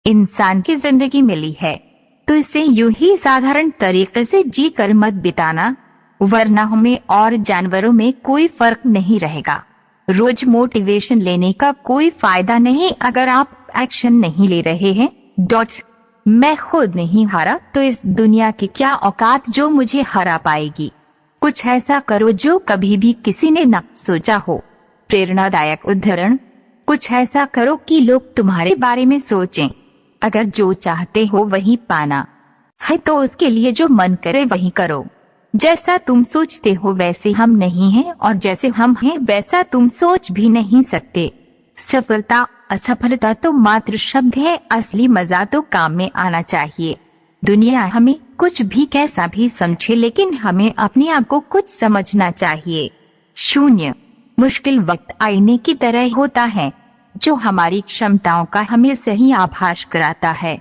इंसान की जिंदगी मिली है तो इसे यूं ही साधारण तरीके से जी कर मत बिताना, वरना हमें और जानवरों में कोई फर्क नहीं रहेगा। रोज मोटिवेशन लेने का कोई फायदा नहीं अगर आप एक्शन नहीं ले रहे हैं। मैं खुद नहीं हारा तो इस दुनिया की क्या औकात जो मुझे हरा पाएगी। कुछ ऐसा करो जो कभी भी किसी ने न सोचा हो। प्रेरणादायक उदाहरण, कुछ ऐसा करो कि लोग तुम्हारे बारे में सोचें। अगर जो चाहते हो वही पाना है तो उसके लिए जो मन करे वही करो। जैसा तुम सोचते हो वैसे हम नहीं हैं और जैसे हम हैं वैसा तुम सोच भी नहीं सकते। सफलता असफलता तो मात्र शब्द है, असली मजा तो काम में आना चाहिए। दुनिया हमें कुछ भी कैसा भी समझे लेकिन हमें अपने आप को कुछ समझना चाहिए। शून्य मुश्किल वक्त आईने की तरह होता है जो हमारी क्षमताओं का हमें सही आभास कराता है।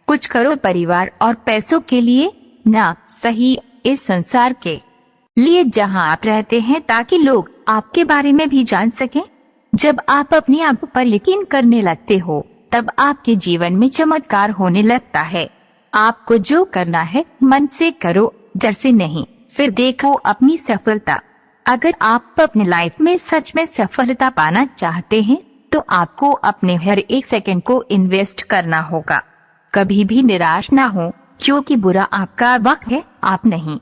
कुछ करो परिवार और पैसों के लिए ना, सही इस संसार के लिए जहां आप रहते हैं, ताकि लोग आपके बारे में भी जान सकें। जब आप अपने आप पर यकीन करने लगते हो तब आपके जीवन में चमत्कार होने लगता है। आपको जो करना है मन से करो, जड़ से नहीं, फिर देखो अपनी सफलता। अगर आप अपने लाइफ में सच में सफलता पाना चाहते हैं तो आपको अपने हर एक सेकंड को इन्वेस्ट करना होगा। कभी भी निराश ना हो, क्योंकि बुरा आपका वक्त है, आप नहीं।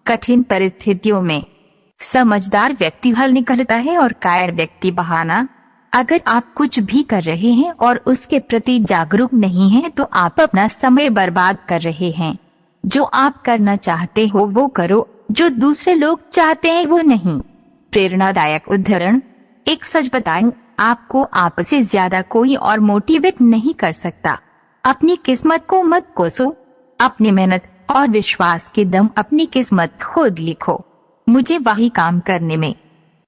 कठिन परिस्थितियों में समझदार व्यक्ति हल निकलता है और कायर व्यक्ति बहाना। अगर आप कुछ भी कर रहे हैं और उसके प्रति जागरूक नहीं हैं तो आप अपना समय बर्बाद कर रहे हैं। जो आप करना चाहते हो वो करो, जो दूसरे लोग चाहते हैं वो नहीं। प्रेरणादायक उदाहरण, एक सच बताऊं, आपको आप से ज्यादा कोई और मोटिवेट नहीं कर सकता। अपनी किस्मत को मत कोसो, अपनी मेहनत और विश्वास के दम अपनी किस्मत खुद लिखो। मुझे वही काम करने में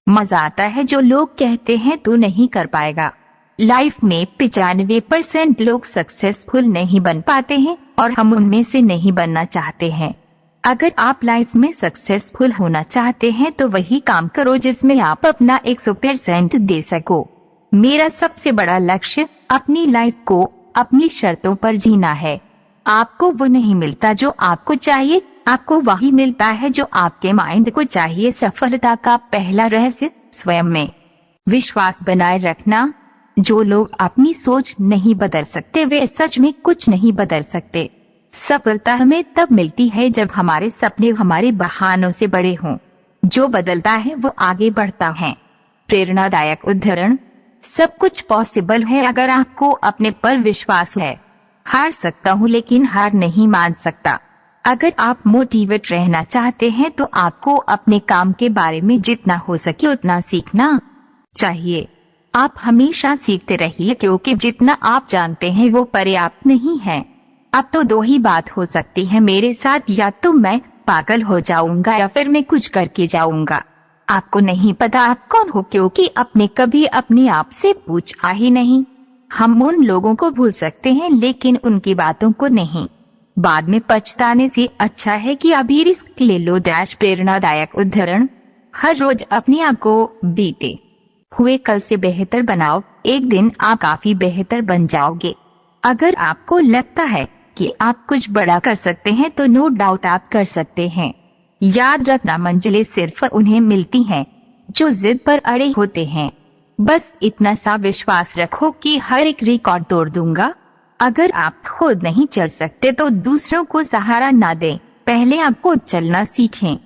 मजा आता है जो लोग कहते हैं तू नहीं कर पाएगा। लाइफ में 95% लोग सक्सेसफुल नहीं बन पाते हैं और हम उनमें से नहीं बनना चाहते हैं। अगर आप लाइफ में सक्सेसफुल होना चाहते हैं तो वही काम करो जिसमें आप अपना 100% दे सको। मेरा सबसे बड़ा लक्ष्य अपनी लाइफ को अपनी शर्तों पर जीना है। आपको वो नहीं मिलता जो आपको चाहिए, आपको वही मिलता है जो आपके माइंड को चाहिए। सफलता का पहला रहस्य स्वयं में विश्वास बनाए रखना। जो लोग अपनी सोच नहीं बदल सकते वे सच में कुछ नहीं बदल सकते। सफलता हमें तब मिलती है जब हमारे सपने हमारे बहानों से बड़े हों। जो बदलता है वो आगे बढ़ता है। प्रेरणादायक उदाहरण, सब कुछ पॉसिबल है अगर आपको अपने पर विश्वास है। हार सकता हूँ लेकिन हार नहीं मान सकता। अगर आप मोटिवेट रहना चाहते हैं तो आपको अपने काम के बारे में जितना हो सके उतना सीखना चाहिए। आप हमेशा सीखते रहिए क्योंकि जितना आप जानते हैं वो पर्याप्त नहीं है। अब तो दो ही बात हो सकती है मेरे साथ, या तो मैं पागल हो जाऊंगा या फिर मैं कुछ करके जाऊंगा। आपको नहीं पता आप कौन हो क्योंकि आपने कभी अपने आप से पूछा ही नहीं। हम उन लोगों को भूल सकते हैं लेकिन उनकी बातों को नहीं। बाद में पछताने से अच्छा है कि अभी रिस्क ले लो। प्रेरणादायक उदाहरण, हर रोज अपने आप को बीते हुए कल से बेहतर बनाओ। एक दिन आप काफी बेहतर बन जाओगे। अगर आपको लगता है कि आप कुछ बड़ा कर सकते हैं तो नो डाउट आप कर सकते हैं। याद रखना, मंजिलें सिर्फ उन्हें मिलती हैं जो जिद पर अड़े होते हैं। बस इतना सा विश्वास रखो कि हर एक रिकॉर्ड तोड़ दूंगा। अगर आप खुद नहीं चल सकते तो दूसरों को सहारा ना दें, पहले आपको चलना सीखें।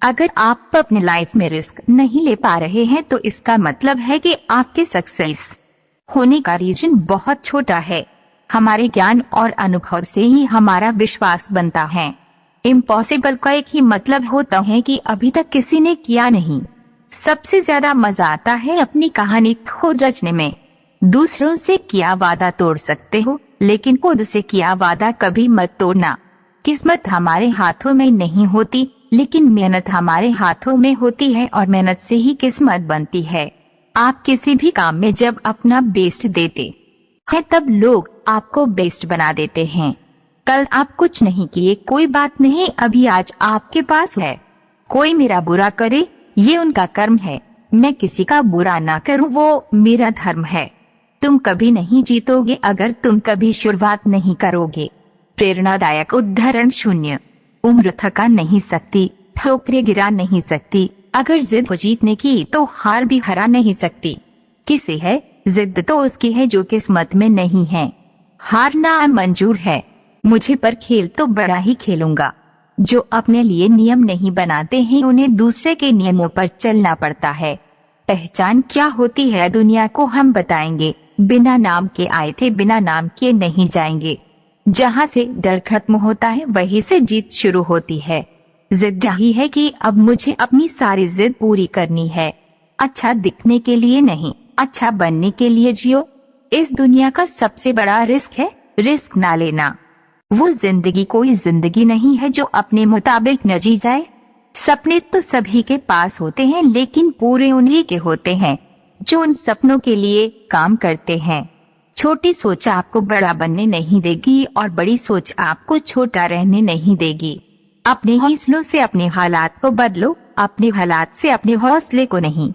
अगर आप अपने लाइफ में रिस्क नहीं ले पा रहे हैं तो इसका मतलब है कि आपके सक्सेस होने का रीजन बहुत छोटा है। हमारे ज्ञान और अनुभव से ही हमारा विश्वास बनता है। इम्पॉसिबल का एक ही मतलब होता है कि अभी तक किसी ने किया नहीं। सबसे ज्यादा मजा आता है अपनी कहानी खुद रचने में। दूसरों से किया वादा तोड़ सकते हो लेकिन खुद से किया वादा कभी मत तोड़ना। किस्मत हमारे हाथों में नहीं होती लेकिन मेहनत हमारे हाथों में होती है और मेहनत से ही किस्मत बनती है। आप किसी भी काम में जब अपना बेस्ट देते हैं तब लोग आपको बेस्ट बना देते हैं। कल आप कुछ नहीं किए कोई बात नहीं, अभी आज आपके पास है। कोई मेरा बुरा करे ये उनका कर्म है, मैं किसी का बुरा ना करूं वो मेरा धर्म है। तुम कभी नहीं जीतोगे अगर तुम कभी शुरुआत नहीं करोगे। प्रेरणादायक उदाहरण 0। उम्र थका नहीं सकती, ठोकरें गिरा नहीं सकती, अगर जिद को जीतने की तो हार भी हरा नहीं सकती। किसे है? जिद तो उसकी है जो किस्मत में नहीं है। हारना मंजूर है मुझे, पर खेल तो बड़ा ही खेलूंगा। जो अपने लिए नियम नहीं बनाते हैं उन्हें दूसरे के नियमों पर चलना पड़ता है। पहचान क्या होती है दुनिया को हम बताएंगे। बिना नाम के आए थे, बिना नाम के नहीं जाएंगे। जहाँ से डर खत्म होता है वहीं से जीत शुरू होती है। जिद यही है कि अब मुझे अपनी सारी जिद पूरी करनी है। अच्छा दिखने के लिए नहीं, अच्छा बनने के लिए जियो। इस दुनिया का सबसे बड़ा रिस्क है रिस्क ना लेना। वो जिंदगी कोई जिंदगी नहीं है जो अपने मुताबिक न जी जाए। सपने तो सभी के पास होते हैं, लेकिन पूरे उन्हीं के होते हैं जो उन सपनों के लिए काम करते हैं। छोटी सोच आपको बड़ा बनने नहीं देगी और बड़ी सोच आपको छोटा रहने नहीं देगी। अपने हौसलों से अपने हालात को बदलो, अपने हालात से अपने हौसले को नहीं।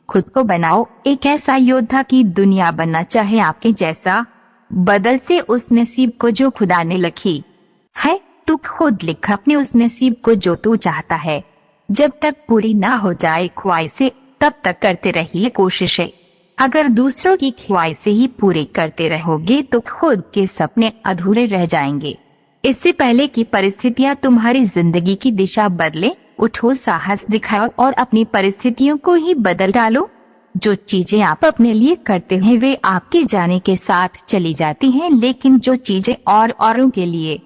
खुद को बनाओ एक ऐसा योद्धा की दुनिया बनना चाहे आपके जैसा। बदल से उस नसीब को जो खुदा ने लिखी है। तू खुद लिख अपने उस नसीब को जो तू चाहता है। जब तक पूरी ना हो जाए ख्वाहिशें तब तक करते रहिए कोशिशें। अगर दूसरों की ख्वाहिशें ही पूरी करते रहोगे तो खुद के सपने अधूरे रह जाएंगे। इससे पहले कि परिस्थितियां तुम्हारी जिंदगी की दिशा बदले, उठो, साहस दिखाओ और अपनी परिस्थितियों को ही बदल डालो। जो चीजें आप अपने लिए करते हैं वे आपके जाने के साथ चली जाती हैं, लेकिन जो चीजें और औरों के लिए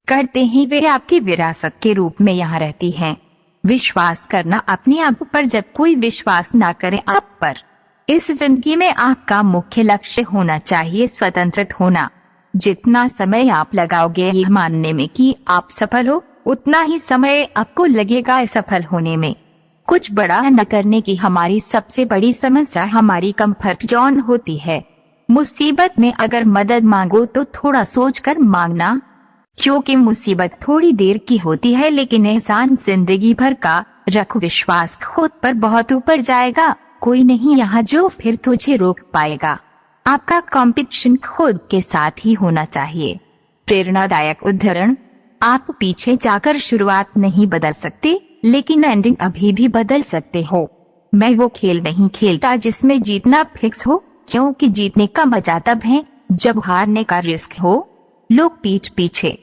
करते हैं वे आपकी विरासत के रूप में यहाँ रहती हैं। विश्वास करना अपने आप पर जब कोई विश्वास ना करे आप पर। इस जिंदगी में आपका मुख्य लक्ष्य होना चाहिए स्वतंत्र होना। जितना समय आप लगाओगे ये मानने में कि आप सफल हो, उतना ही समय आपको लगेगा असफल होने में। कुछ बड़ा न करने की हमारी सबसे बड़ी समस्या हमारी कंफर्ट जोन होती है। मुसीबत में अगर मदद मांगो तो थोड़ा सोचकर मांगना, क्योंकि मुसीबत थोड़ी देर की होती है लेकिन एहसान जिंदगी भर का। रखो विश्वास, खुद पर बहुत ऊपर जाएगा। कोई नहीं यहाँ जो फिर तुझे रोक पाएगा। आपका कंपटीशन खुद के साथ ही होना चाहिए। प्रेरणादायक उदाहरण, आप पीछे जाकर शुरुआत नहीं बदल सकते, लेकिन एंडिंग अभी भी बदल सकते हो। मैं वो खेल नहीं खेलता जिसमें जीतना फिक्स हो, क्योंकि जीतने का मजा तब है जब हारने का रिस्क हो। लोग पीठ पीछे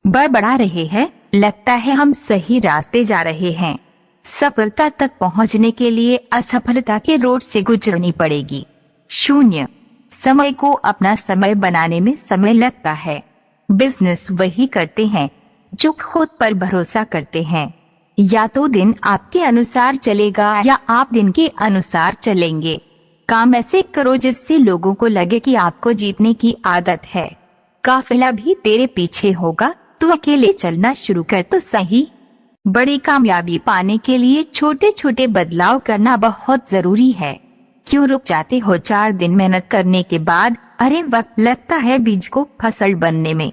बड़बड़ा रहे हैं, लगता है हम सही रास्ते जा रहे हैं। सफलता तक पहुंचने के लिए असफलता के रोड से गुजरनी पड़ेगी। 0। समय को अपना समय बनाने में समय लगता है। बिजनेस वही करते हैं जो खुद पर भरोसा करते हैं। या तो दिन आपके अनुसार चलेगा या आप दिन के अनुसार चलेंगे। काम ऐसे करो जिससे लोगों को लगे कि आपको जीतने की आदत है। काफिला भी तेरे पीछे होगा, तू अकेले चलना शुरू कर तो सही। बड़ी कामयाबी पाने के लिए छोटे छोटे बदलाव करना बहुत जरूरी है। क्यों रुक जाते हो 4 दिन मेहनत करने के बाद? अरे वक्त लगता है बीज को फसल बनने में।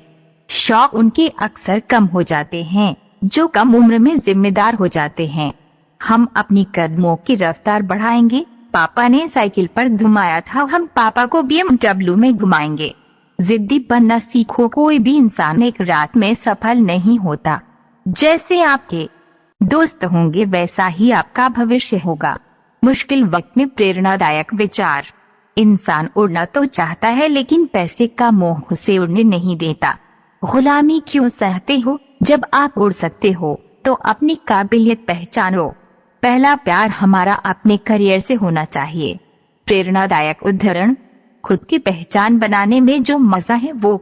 शौक उनके अक्सर कम हो जाते हैं जो कम उम्र में जिम्मेदार हो जाते हैं। हम अपनी कदमों की रफ्तार बढ़ाएंगे। पापा ने साइकिल पर घुमाया था, हम पापा को BMW में घुमाएंगे। जिद्दी बनना सीखो। कोई भी इंसान एक रात में सफल नहीं होता। जैसे आपके दोस्त होंगे वैसा ही आपका भविष्य होगा। मुश्किल वक्त में प्रेरणादायक विचार, इंसान उड़ना तो चाहता है लेकिन पैसे का मोह उसे उड़ने नहीं देता। गुलामी क्यों सहते हो जब आप उड़ सकते हो? तो अपनी काबिलियत पहचानो। पहला प्यार हमारा अपने करियर से होना चाहिए। प्रेरणादायक उदाहरण, खुद की पहचान बनाने में जो मजा है वो